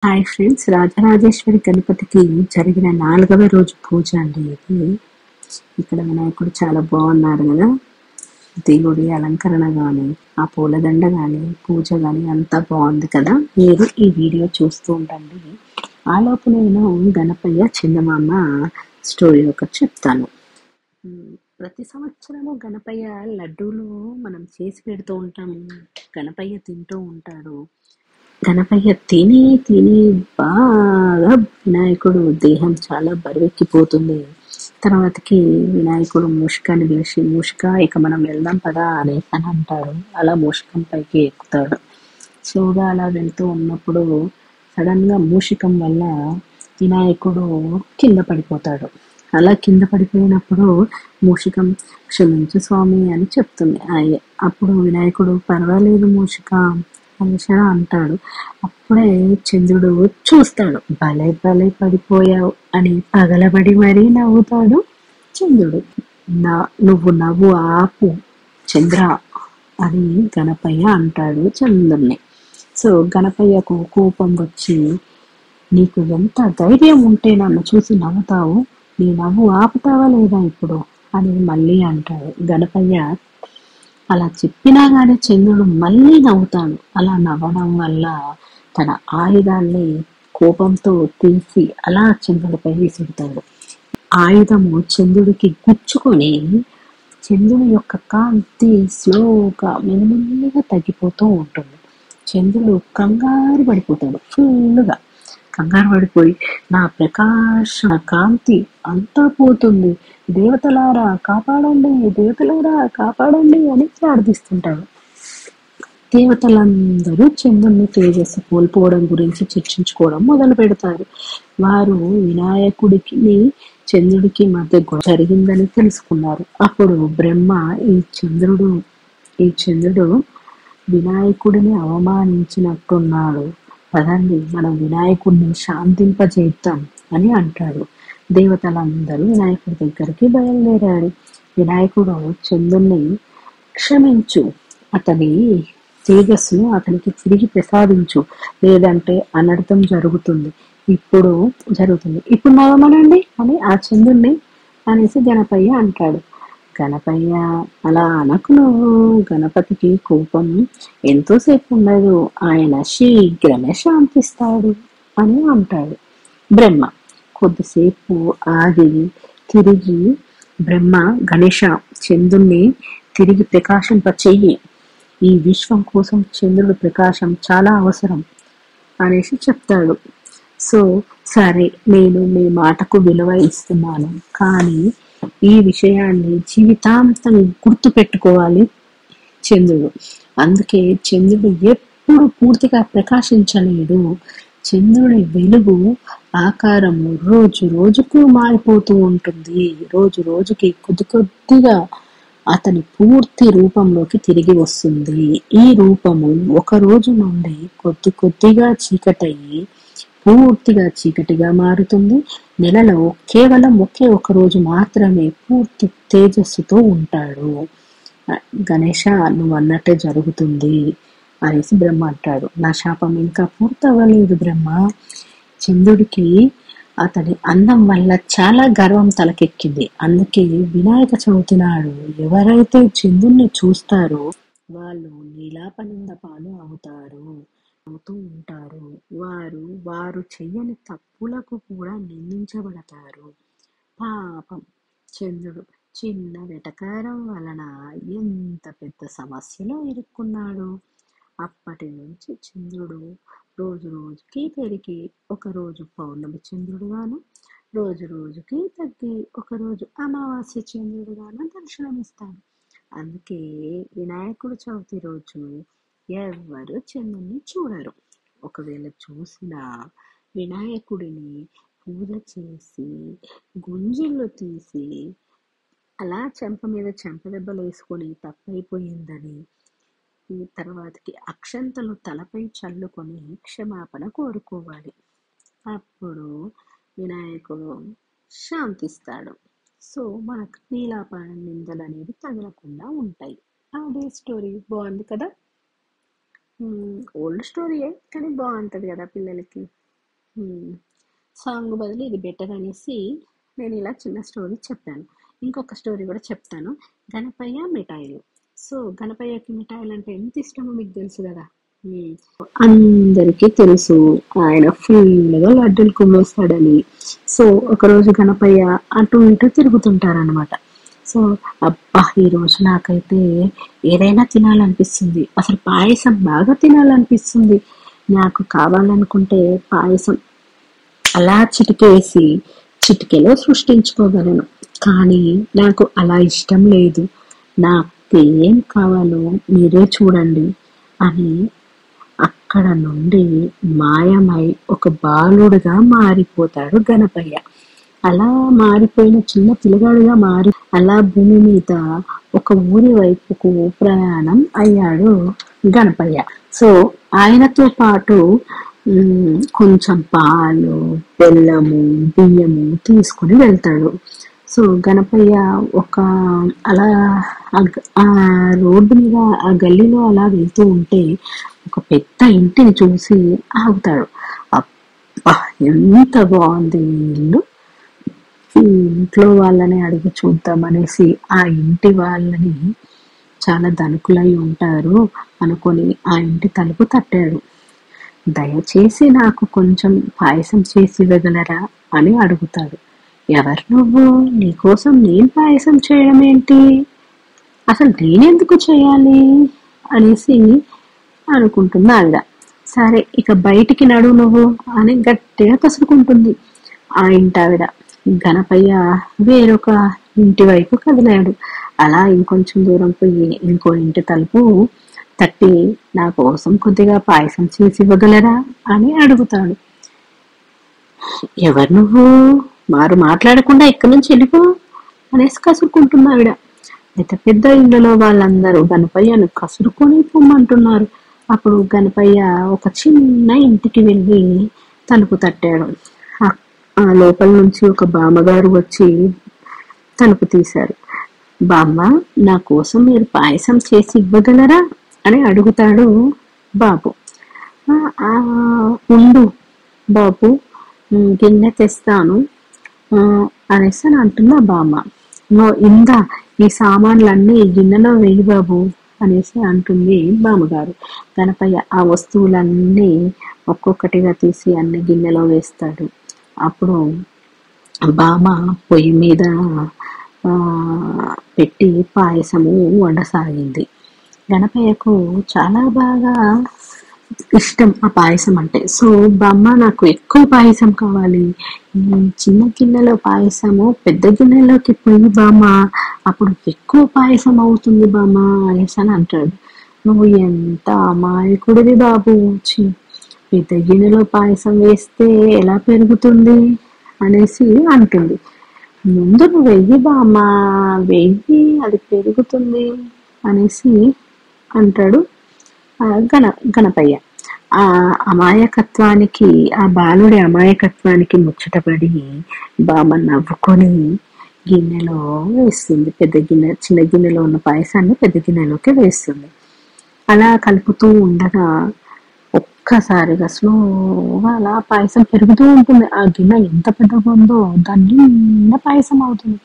Hi friends, Rajarajeshwari గణపతికి జరిగిన 4వ రోజు పూజ అండి ఇది. ఇక్కడ వినాయకుడు చాలా బాగున్నారు కదా. దేవుడి అలంకరణ కానీ, ఆ పూలదండ కానీ, పూజ కానీ అంతా బాగుంది కదా. మీరు ఈ వీడియో చూస్తూ ఉండండి. ఆలోపు నేను గణపయ్య చందమామ స్టోరీ ఒకటి చెప్తాను. ప్రతి సంవత్సరము గణపయ్య లడ్డూలు మనం చేసి పెడుతూ ఉంటాము. గణపయ్య తింటూ ఉంటాడు. గణపయ్య తిని తిని బాగా వినాయకుడు దేహం చాలా బరువెక్కిపోతుంది. తర్వాతకి వినాయకుడు మూషికాన్ని పిలిచి, మూషిక ఇక మనం వెళ్దాం పదా అని అంటాడు. అలా మూషికం పైకి ఎక్కుతాడు. స్లోగా అలా వెళ్తూ ఉన్నప్పుడు సడన్ గా మూషికం వల్ల వినాయకుడు కింద పడిపోతాడు. అలా కింద పడిపోయినప్పుడు మూషికం క్షమించు స్వామి అని చెప్తుంది. అప్పుడు వినాయకుడు పర్వాలేదు మూషిక అనేసి అంటాడు. అప్పుడే చంద్రుడు చూస్తాడు. భలే భలే పడిపోయావు అని పగలబడి మరీ నవ్వుతాడు చంద్రుడు. నువ్వు నవ్వు ఆపు చంద్ర అని గణపయ్య అంటాడు చంద్రుడిని. సో గణపయ్యకు కోపం వచ్చి, నీకు ఎంత ధైర్యం ఉంటే నన్ను చూసి నవ్వుతావు, నీ నవ్వు ఆపుతావా లేదా ఇప్పుడు అని మళ్ళీ అంటాడు. గణపయ్య అలా చెప్పినా గానీ చంద్రుడు మళ్ళీ నవ్వుతాడు. అలా నవ్వడం వల్ల తన ఆయుధాన్ని కోపంతో తీసి అలా చంద్రుడిపై విసురుతాడు. ఆయుధము చంద్రుడికి గుచ్చుకొని చంద్రుని యొక్క కాంతి స్లోగా మెల్లిగా తగ్గిపోతూ ఉంటుంది. చంద్రుడు కంగారు పడిపోతాడు. ఫుల్గా కంగారు పడిపోయి, నా ప్రకాశ కాంతి అంతా పోతుంది, దేవతలారా కాపాడండి, దేవతలారా కాపాడండి అని ప్రార్థిస్తుంటాడు. దేవతలందరూ చంద్రుని తేజస్సు కోల్పోవడం గురించి చర్చించుకోవడం మొదలు పెడతారు. వారు వినాయకుడికి చంద్రుడికి మధ్య జరిగిందని తెలుసుకున్నారు. అప్పుడు బ్రహ్మ ఈ చంద్రుడు వినాయకుడిని అవమానించినట్టున్నాడు, పదండి మనం వినాయకుడిని శాంతింపజేద్దాం అని అంటాడు. దేవతలందరూ వినాయకుడి దగ్గరికి బయలుదేరారు. వినాయకుడు చంద్రుణ్ణి క్షమించు, అతని తేజస్సును అతనికి తిరిగి ప్రసాదించు, లేదంటే అనర్థం జరుగుతుంది, ఇప్పుడు నవ్వమనండి అని ఆ చంద్రుణ్ణి అనేసి గణపయ్య అంటాడు. గణపయ్య అలా అనకు నువ్వు, గణపతికి కోపం ఎంతోసేపు ఉండదు, ఆయన శీఘ్రమే శాంతిస్తాడు అని అంటాడు. బ్రహ్మ కొద్దిసేపు ఆగి తిరిగి, బ్రహ్మ గణేశ చంద్రుణ్ణి తిరిగి ప్రకాశింప చెయ్యి, ఈ విశ్వం కోసం చంద్రుడి ప్రకాశం చాలా అవసరం అనేసి చెప్తాడు. సో సరే, నేను మీ మాటకు విలువ ఇస్తున్నాను, కానీ ఈ విషయాన్ని జీవితాంతం గుర్తు పెట్టుకోవాలి చంద్రుడు. అందుకే చంద్రుడు ఎప్పుడు పూర్తిగా ప్రకాశించలేడు. చంద్రుడి వెలుగు ఆకారము రోజు రోజుకు మారిపోతూ ఉంటుంది. రోజు రోజుకి కొద్ది కొద్దిగా అతని పూర్తి రూపంలోకి తిరిగి వస్తుంది. ఈ రూపము ఒక రోజు నుండి కొద్ది కొద్దిగా చీకటయ్యి పూర్తిగా చీకటిగా మారుతుంది. నెలలో కేవలం ఒక రోజు మాత్రమే పూర్తి తేజస్సుతో ఉంటాడు. గణేశ, నువ్వు అన్నట్టే జరుగుతుంది అనేసి బ్రహ్మ అంటాడు. నా శాపం ఇంకా పూర్తవ్వలేదు బ్రహ్మ. చంద్రుడికి అతని అందం వల్ల చాలా గర్వం తలకెక్కింది. అందుకే వినాయక చవితి నాడు ఎవరైతే చంద్రుణ్ణి చూస్తారో వాళ్ళు నీలాపనింద పాలు అవుతూ ఉంటారు. వారు చెయ్యని తప్పులకు కూడా నిందించబడతారు. పాపం చంద్రుడు చిన్న వెటకారం వలన ఎంత పెద్ద సమస్యలో ఇరుక్కున్నాడు. అప్పటి నుంచి చంద్రుడు రోజు రోజుకి పెరిగి ఒకరోజు పౌర్ణమి చంద్రుడుగాను, రోజు రోజుకి తగ్గి ఒకరోజు అమావాస్య చంద్రుడుగాను దర్శనమిస్తాడు. అందుకే వినాయకుడు చవితి రోజు ఎవ్వరు చంద్రుడిని చూడరు. ఒకవేళ చూసినా వినాయకుడిని పూజ చేసి గుంజిళ్ళు తీసి అలా చెంప మీద చెంపదెబ్బలు వేసుకొని తప్పైపోయిందని ఈ తర్వాతకి అక్షంతలు తలపై చల్లుకొని క్షమాపణ కోరుకోవాలి. అప్పుడు వినాయకుడు శాంతిస్తాడు. సో మనకు నీలాపన నిందలు అనేది తగలకుండా ఉంటాయి. అదే స్టోరీ బాగుంది కదా. ఓల్డ్ స్టోరీయే కానీ బాగుంటుంది కదా పిల్లలకి. సాంగ్ బదులు ఇది బెటర్ అనేసి నేను ఇలా చిన్న స్టోరీ చెప్పాను. ఇంకొక స్టోరీ కూడా చెప్తాను. గణపయ్య మిఠాయిలు. సో గణపయ్యకి మిఠాయిలు అంటే ఎంత ఇష్టమో మీకు తెలుసు కదా. ఉమ్, అందరికీ తెలుసు ఆయన ఫుల్గా లడ్డూలు కుమ్మేస్తాడని. సో ఒకరోజు గణపయ్య అటు ఇటు తిరుగుతుంటారనమాట. సో అబ్బా ఈ రోజు నాకైతే ఏదైనా తినాలనిపిస్తుంది, అసలు పాయసం బాగా తినాలనిపిస్తుంది, నాకు కావాలనుకుంటే పాయసం అలా చిటికేసి చిటికెలో సృష్టించుకోగలను. కానీ నాకు అలా ఇష్టం లేదు, నాకేం కావాలో మీరే చూడండి అని అక్కడ నుండి మాయమై ఒక బాలుడుగా మారిపోతాడు గణపయ్య. అలా మారిపోయిన చిన్న పిల్లగాడుగా మారి అలా భూమి మీద ఒక ఊరి వైపుకు ప్రయాణం అయ్యాడు గణపయ్య. సో ఆయనతో పాటు కొంచెం పాలు, బెల్లము, బియ్యము తీసుకుని వెళ్తాడు. సో గణపయ్య ఒక అలా ఆ రోడ్డు మీద ఆ గల్లీలో అలా వెళ్తూ ఉంటే ఒక పెద్ద ఇంటిని చూసి ఆగుతాడు. అబ్బా ఎంత బాగుంది ఈ ఇల్లు, ఈ ఇంట్లో వాళ్ళని అడిగి చూద్దాం అనేసి ఆ ఇంటి వాళ్ళని, చాలా ధనికులై ఉంటారు అనుకొని ఆ ఇంటి తలుపు తట్టాడు. దయచేసి నాకు కొంచెం పాయసం చేసి ఇవ్వగలరా అని అడుగుతాడు. ఎవరు నువ్వు, నీకోసం నేను పాయసం చేయడం ఏంటి, అసలు నేనెందుకు చేయాలి అనేసి అనుకుంటుంది ఆవిడ. సరే ఇక బయటికి నడు నువ్వు అని గట్టిగా కసురుకుంటుంది ఆ ఇంటావిడ. గణపయ్య వేరొక ఇంటి వైపు కదిలాడు. అలా ఇంకొంచెం దూరం పోయి ఇంకో ఇంటి తలుపు తట్టి నా కోసం కొద్దిగా పాయసం చేసి ఇవ్వగలరా అని అడుగుతాడు. ఎవరు నువ్వు, మారు మాట్లాడకుండా ఇక్కడి నుంచి వెళ్ళిపో అనేసి కసురుకుంటుంది ఆవిడ. పెద్ద పెద్ద ఇళ్లలో వాళ్ళందరూ గణపయ్యను కసురుకొని పొమ్మంటున్నారు. అప్పుడు గణపయ్య ఒక చిన్న ఇంటికి వెళ్ళి తలుపు తట్టాడు. ఆ లోపల నుంచి ఒక బామ్మగారు వచ్చి తలుపు తీశారు. బామ్మ, నా కోసం మీరు పాయసం చేసి ఇవ్వగలరా అని అడుగుతాడు బాబు. ఉండు బాబు, గిన్నె తెస్తాను అనేసి అని అంటున్నా బామ్మ. ఇందా ఈ సామాన్లన్నీ గిన్నెలో వేయి బాబు అనేసి అంటుంది బామ్మగారు. గణపయ్య ఆ వస్తువులన్నీ ఒక్కొక్కటిగా తీసి అన్ని గిన్నెలో వేస్తాడు. అప్పుడు బామ్మ పొయ్యి మీద పెట్టి పాయసము వండసాగింది. గణపయ్యకు చాలా బాగా ఇష్టం ఆ పాయసం అంటే. సో బామ్మ నాకు ఎక్కువ పాయసం కావాలి, చిన్న గిన్నెలో పాయసము పెద్ద గిన్నెలోకి పోయి బామ్మ అప్పుడు ఎక్కువ పాయసం అవుతుంది బామ్మ అనేసి అని అంటాడు. నువ్వు ఎంత అమాయకుడివి బాబు, పెద్ద గిన్నెలో పాయసం వేస్తే ఎలా పెరుగుతుంది అనేసి అంటుంది. ముందు నువ్వు వెయ్యి బామ్మ, వెయ్యి, అది పెరుగుతుంది అనేసి అంటాడు గణపయ్య. ఆ అమాయకత్వానికి, ఆ బాలుడి అమాయకత్వానికి ముచ్చటపడి బామ్మ నవ్వుకొని గిన్నెలో వేస్తుంది. పెద్ద గిన్నె, చిన్న గిన్నెలో ఉన్న పాయసాన్ని పెద్ద గిన్నెలోకి వేస్తుంది. అలా కలుపుతూ ఉండగా ఒక్కసారిగా స్లోగా అలా పాయసం పెరుగుతూ ఉంటుంది. ఆ గిన్నె ఎంత పెద్దగా ఉందో దాని నిండా పాయసం అవుతుంది.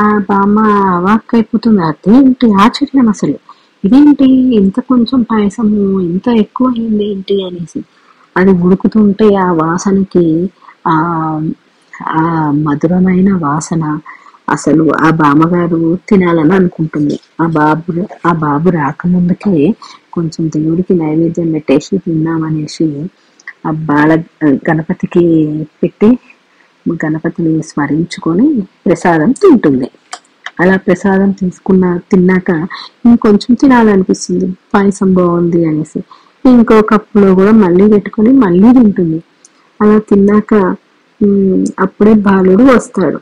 ఆ బామ్మ అవాక్కైపోతుంది. అదేంటి ఆశ్చర్యం, అసలు ఇదేంటి ఇంత కొంచెం పాయసము ఇంత ఎక్కువ అయింది ఏంటి అనేసి. అది ఉడుకుతుంటే ఆ వాసనకి, ఆ ఆ మధురమైన వాసన, అసలు ఆ బామ్మగారు తినాలని అనుకుంటుంది. ఆ బాబు రాకముందుకే కొంచెం దేవుడికి నైవేద్యం పెట్టేసి తిన్నామనేసి ఆ గణపతికి పెట్టి గణపతిని స్మరించుకొని ప్రసాదం తింటుంది. అలా ప్రసాదం తిన్నాక ఇంకొంచెం తినాలనిపిస్తుంది, పాయసం బాగుంది అనేసి ఇంకో కప్పులో కూడా మళ్ళీ పెట్టుకొని మళ్ళీ తింటుంది. అలా తిన్నాక అప్పుడే బాలుడు వస్తాడు.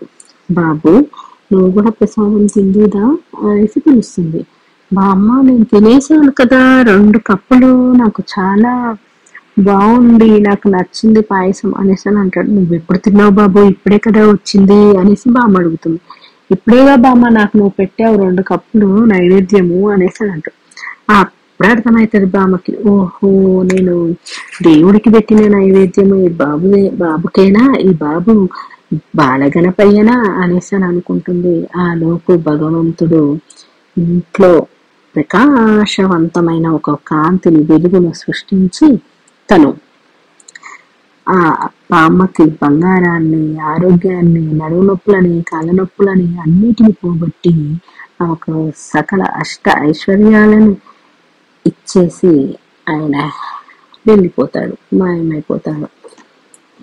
బాబు, నువ్వు కూడా ప్రసాదం తిందుదా అనేసి పిలుస్తుంది. బామ్మ, నేను తినేసాను కదా 2 కప్పులు, నాకు చాలా బాగుంది, నాకు నచ్చింది పాయసం అనేసి అని అంటాడు. నువ్వు ఎప్పుడు తిన్నావు బాబు, ఇప్పుడే కదా వచ్చింది అనేసి బామ్మ అడుగుతుంది. ఇప్పుడేగా బామ్మ నాకు నువ్వు పెట్టావు 2 కప్పులు నైవేద్యము అనేసి అని అంటాడు. అప్పుడు అర్థమవుతుంది బామ్మకి, ఓహో నేను దేవుడికి పెట్టిన నైవేద్యం ఈ బాబుకేనా, ఈ బాబు బాలగణపయ్యనా అనేసి అని అనుకుంటుంది. ఆ లోపు భగవంతుడు ఇంట్లో ప్రకాశవంతమైన ఒక కాంతిని, వెలుగును సృష్టించి తను ఆ బామ్మకి బంగారాన్ని, ఆరోగ్యాన్ని, నడుము నొప్పులని, కాళ్ళ నొప్పులని అన్నిటిని పోగొట్టి ఒక సకల అష్ట ఐశ్వర్యాలను ఇచ్చేసి ఆయన వెళ్ళిపోతాడు, మాయమైపోతాడు.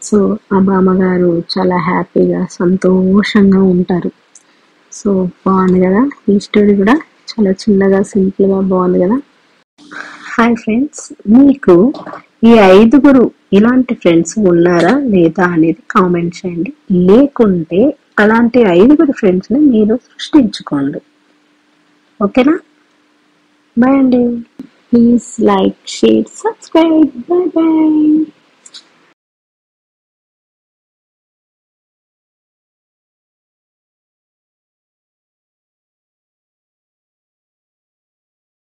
సో ఆ బామ్మగారు చాలా హ్యాపీగా సంతోషంగా ఉంటారు. సో బాగుంది కదా, ఈ స్టోరీ కూడా చాలా చిన్నగా సింపుల్ గా బాగుంది కదా. హాయ్ ఫ్రెండ్స్, మీకు ఈ 5 ఇలాంటి ఫ్రెండ్స్ ఉన్నారా లేదా అనేది కామెంట్ చేయండి. లేకుంటే అలాంటి 5 ఫ్రెండ్స్ ని మీరు సృష్టించుకోండి. ఓకేనా? బాయ్ అండి. Please like, share, subscribe. Bye bye.